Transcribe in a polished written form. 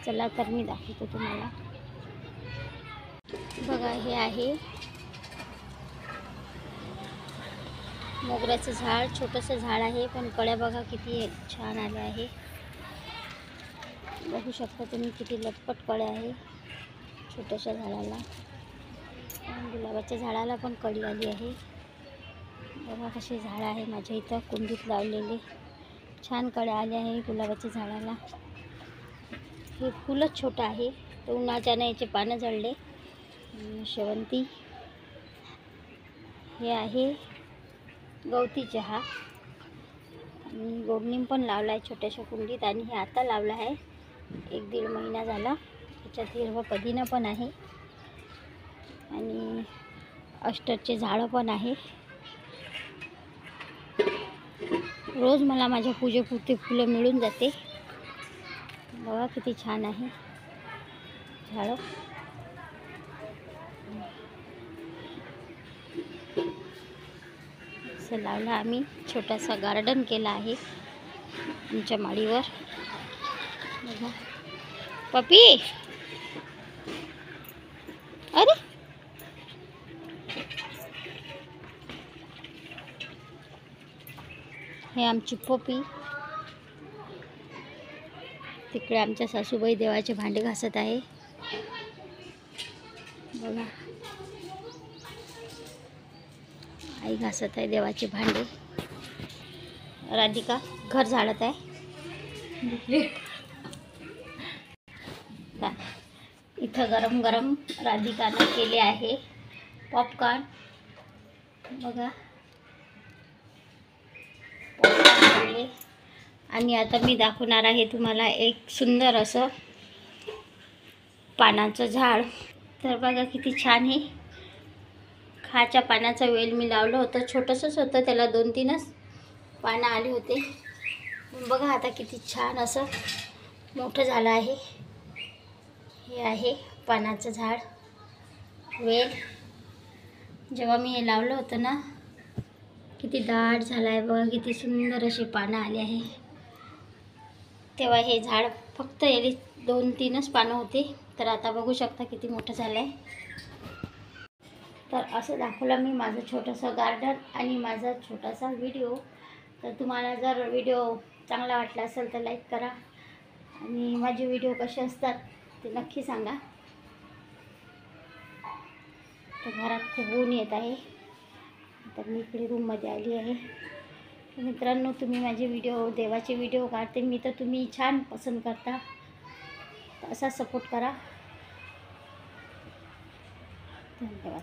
चला तर मी दाखवतो तुम्हाला। बघा हे आहे मोगऱ्याचं झाड, छोटंसं झाड आहे पण कळ्या बघा किती छान आल्या आहे। बघू शकता तुम्ही किती लटपट कळ्या आहे छोट्याशा झाडाला। गुलाबाच्या झाडाला पण कळी आली आहे। बघा कसे झाड आहे माझ्या इथं कुंडीत लावलेले, छान कळ्या आल्या आहे गुलाबाच्या झाडाला। हे फुलच छोटं आहे तर उन्हाच्यानं याचे पानं जळले। शेवंती, हे आहे गवती चहा आणि गोडनिम पण लावला आहे छोट्याशा कुंडीत आणि हे आता लावला आहे 1-1.5 महिना झाला। त्याच्यात हिरवं पुदिना पण आहे आणि अष्टरचे झाडं पण आहे। रोज मला माझ्या पूजेपुरती फुलं मिळून जाते। बघा किती छान आहे झाडं। असं लावलं आम्ही, छोटासा गार्डन केला आहे आमच्या माडीवर। बघा पपी, अरे हे आमची पपी। तिकडे आमच्या सासूबाई देवाचे भांडे घासत आहे। बघा आई घासत आहे देवाचे भांडे। राधिका घर झाडत आहे। इथं गरम गरम राधिकाने केले आहे पॉपकॉर्न। बघा पॉपकॉर्न आणि आता मी दाखवणार आहे तुम्हाला एक सुंदर असं पानाचं झाड। तर बघा किती छान आहे। खाच्या पानाचा वेल मी लावलं होतं, छोटंसंच होतं, त्याला 2-3च पानं आली होते। बघा आता किती छान असं मोठं झालं आहे। हे आहे पानाचं झाड वेल। जेव्हा मी हे लावलं होतं ना किती दाट झालं आहे बघा, किती सुंदर अशी पानं आली आहे। तेव्हा हे झाड फक्त याला 2-3च पानं होते, तर आता बघू शकता किती मोठं झालं आहे। तर असं दाखवलं मी माझं छोटंसं गार्डन आणि माझा छोटासा व्हिडिओ। तर तुम्हाला जर व्हिडिओ चांगला वाटला असेल तर लाईक करा आणि माझे व्हिडिओ कसे असतात ते नक्की सांगा। तर घरात खूप ऊन येत आहे तर मी इकडे रूममध्ये आली आहे। मित्रांनो तुम्ही माझे व्हिडिओ, देवाचे व्हिडिओ काढते मी तर तुम्ही छान पसंत करता, तर असा सपोर्ट करा। धन्यवाद।